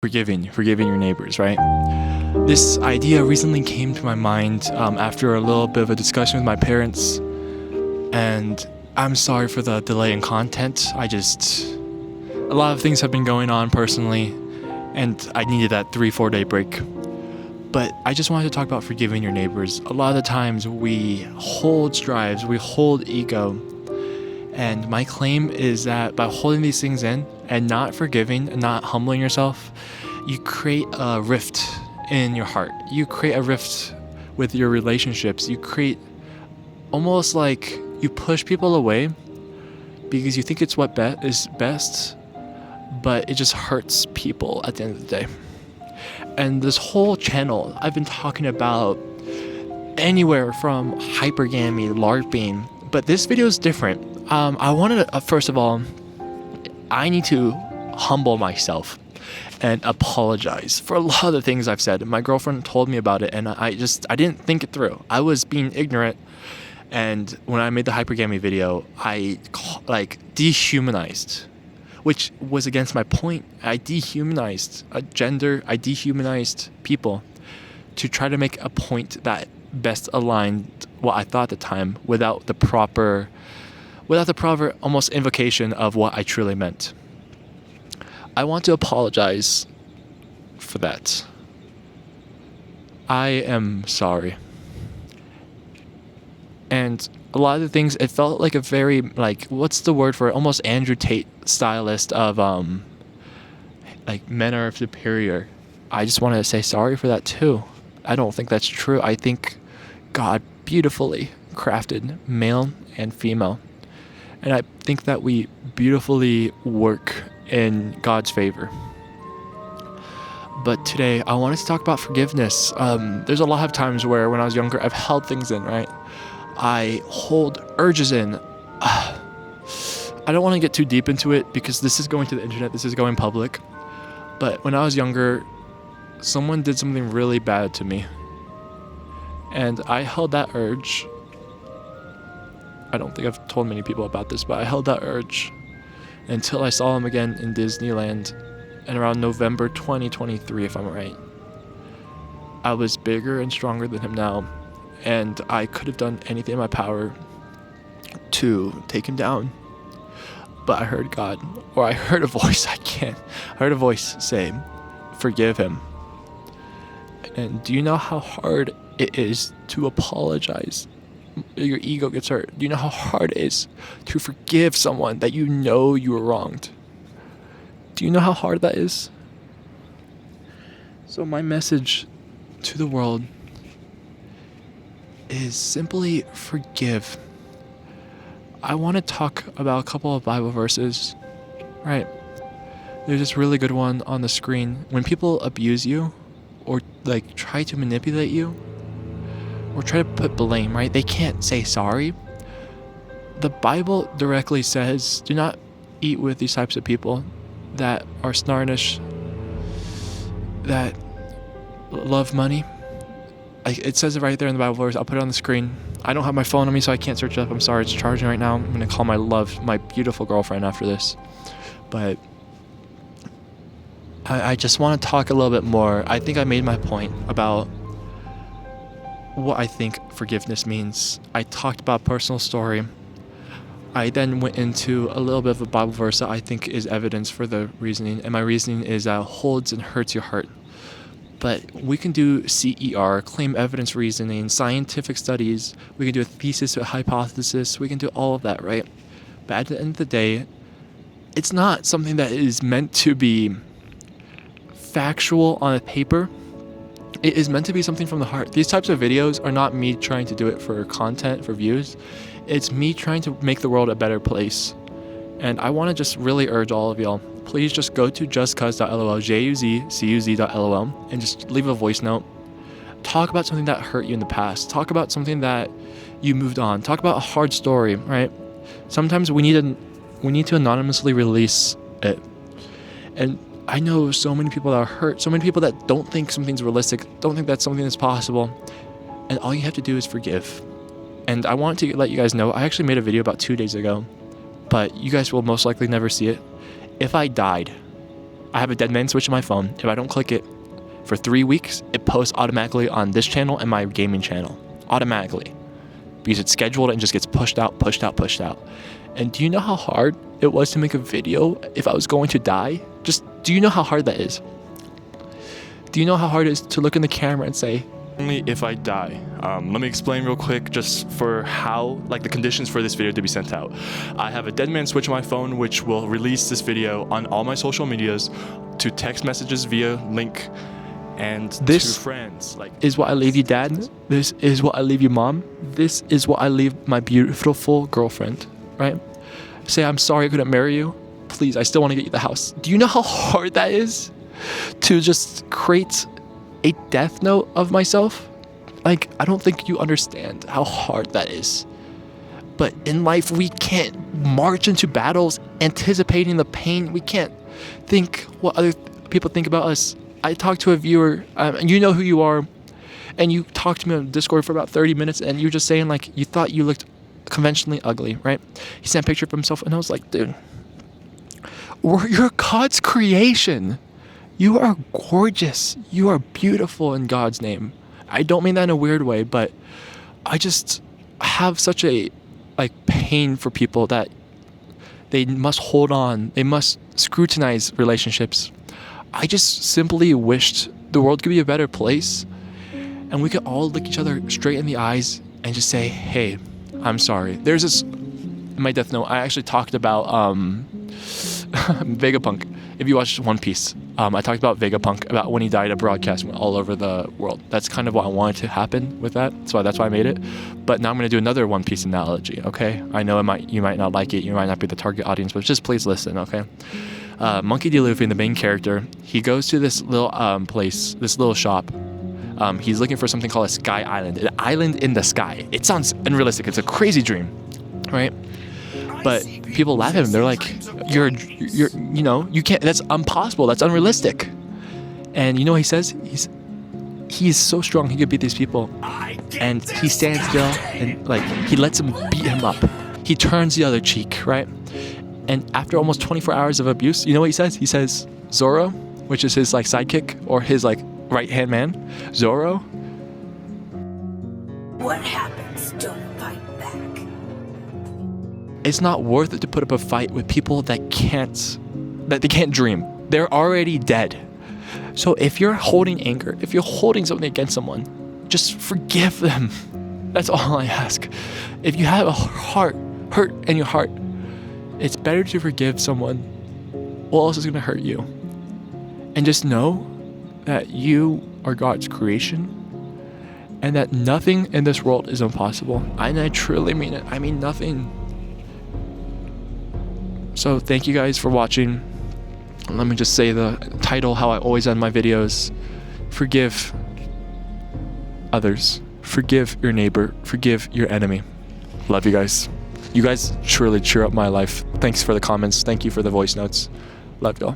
Forgiving your neighbors, right? This idea recently came to my mind after a little bit of a discussion with my parents, and I'm sorry for the delay in content. A lot of things have been going on personally, and I needed that 3-4 day break. But I just wanted to talk about forgiving your neighbors. A lot of the times we hold strives, we hold ego, and my claim is that by holding these things in and not forgiving and not humbling yourself, you create a rift in your heart. You create a rift with your relationships. You create almost like you push people away because you think it's what is best, but it just hurts people at the end of the day. And this whole channel, I've been talking about anywhere from hypergamy, LARPing, but this video is different. I wanted to, first of all, I need to humble myself and apologize for a lot of the things I've said. My girlfriend told me about it, and I didn't think it through. I was being ignorant, and when I made the hypergamy video, I dehumanized, which was against my point. I dehumanized a gender, I dehumanized people to try to make a point that best aligned what I thought at the time without the proper almost invocation of what I truly meant. I want to apologize for that. I am sorry. And a lot of the things, it felt like a very, what's the word for it? Almost Andrew Tate stylist of, men are superior. I just wanted to say sorry for that too. I don't think that's true. I think God beautifully crafted male and female. And I think that we beautifully work in God's favor. But today, I wanted to talk about forgiveness. There's a lot of times where when I was younger, I've held things in, right? I hold urges in. I don't want to get too deep into it because this is going to the internet, this is going public. But when I was younger, someone did something really bad to me. And I held that urge. I don't think I've told many people about this, but I held that urge until I saw him again in Disneyland in around November 2023, if I'm right. I was bigger and stronger than him now, and I could have done anything in my power to take him down. But I heard God, or I heard a voice, I heard a voice say, forgive him. And do you know how hard it is to apologize? Your ego gets hurt. Do you know how hard it is to forgive someone that you know you were wronged? Do you know how hard that is? So my message to the world is simply forgive. I want to talk about a couple of Bible verses. Right. There's this really good one on the screen. When people abuse you or try to manipulate you, or try to put blame, right? They can't say sorry. The Bible directly says, do not eat with these types of people that are snarnish, that love money. It says it right there in the Bible verse. I'll put it on the screen. I don't have my phone on me, so I can't search it up. I'm sorry, it's charging right now. I'm going to call my beautiful girlfriend after this. But I just want to talk a little bit more. I think I made my point about what I think forgiveness means. I talked about personal story. I then went into a little bit of a Bible verse that I think is evidence for the reasoning, and my reasoning is that it holds and hurts your heart. But we can do CER, claim evidence reasoning, scientific studies. We can do a thesis, a hypothesis. We can do all of that, right? But at the end of the day, it's not something that is meant to be factual on a paper. It is meant to be something from the heart. These types of videos are not me trying to do it for content, for views. It's me trying to make the world a better place. And I want to just really urge all of y'all, please just go to JUZCUZ.lol, JUZCUZ.lol, and just leave a voice note. Talk about something that hurt you in the past. Talk about something that you moved on. Talk about a hard story, right? Sometimes we need to anonymously release it. And I know so many people that are hurt, so many people that don't think something's realistic, don't think that's something that's possible, and all you have to do is forgive. And I want to let you guys know, I actually made a video about 2 days ago, but you guys will most likely never see it. If I died, I have a dead man switch on my phone. If I don't click it for 3 weeks, it posts automatically on this channel and my gaming channel. Automatically. Because it's scheduled and just gets pushed out. And do you know how hard it was to make a video if I was going to die? Just, do you know how hard that is? Do you know how hard it is to look in the camera and say, only if I die? Let me explain real quick just for how, like the conditions for this video to be sent out. I have a dead man switch on my phone, which will release this video on all my social medias to text messages via link and to friends. Like, is what I leave you, Dad. This is what I leave you, Mom. This is what I leave my beautiful girlfriend, right? Say, I'm sorry I couldn't marry you. Please, I still want to get you the house. Do you know how hard that is to just create a death note of myself? Like, I don't think you understand how hard that is. But in life, we can't march into battles anticipating the pain. We can't think what other people think about us. I talked to a viewer, and you know who you are, and you talked to me on Discord for about 30 minutes, and you're just saying, like, you thought you looked conventionally ugly, right? He sent a picture of himself, and I was like, dude, you're God's creation. You are gorgeous. You are beautiful in God's name. I don't mean that in a weird way, but I just have such a pain for people that they must hold on. They must scrutinize relationships. I just simply wished the world could be a better place and we could all look each other straight in the eyes and just say, hey, I'm sorry. There's this, in my death note, I actually talked about Vegapunk. If you watched One Piece, I talked about Vegapunk, about when he died, a broadcast went all over the world. That's kind of what I wanted to happen with that, so that's why I made it. But now I'm going to do another One Piece analogy, okay? I know you might not like it, you might not be the target audience, but just please listen, okay? Monkey D. Luffy, the main character, he goes to this little place, this little shop. He's looking for something called a sky island, an island in the sky. It sounds unrealistic. It's a crazy dream, right? But people laugh at him. They're like, you can't, that's impossible. That's unrealistic. And you know what he says? He's so strong. He could beat these people. And he stands still and he lets them beat him up. He turns the other cheek, right? And after almost 24 hours of abuse, you know what he says? He says, Zoro, which is his sidekick or his right-hand man, Zoro. What happens? Don't fight back. It's not worth it to put up a fight with people that they can't dream. They're already dead. So if you're holding anger, if you're holding something against someone, just forgive them. That's all I ask. If you have a hurt in your heart, it's better to forgive someone. What else is going to hurt you? And just know that you are God's creation and that nothing in this world is impossible. And I truly mean it. I mean nothing. So thank you guys for watching. Let me just say the title, how I always end my videos. Forgive others. Forgive your neighbor. Forgive your enemy. Love you guys. You guys truly cheer up my life. Thanks for the comments. Thank you for the voice notes. Love y'all.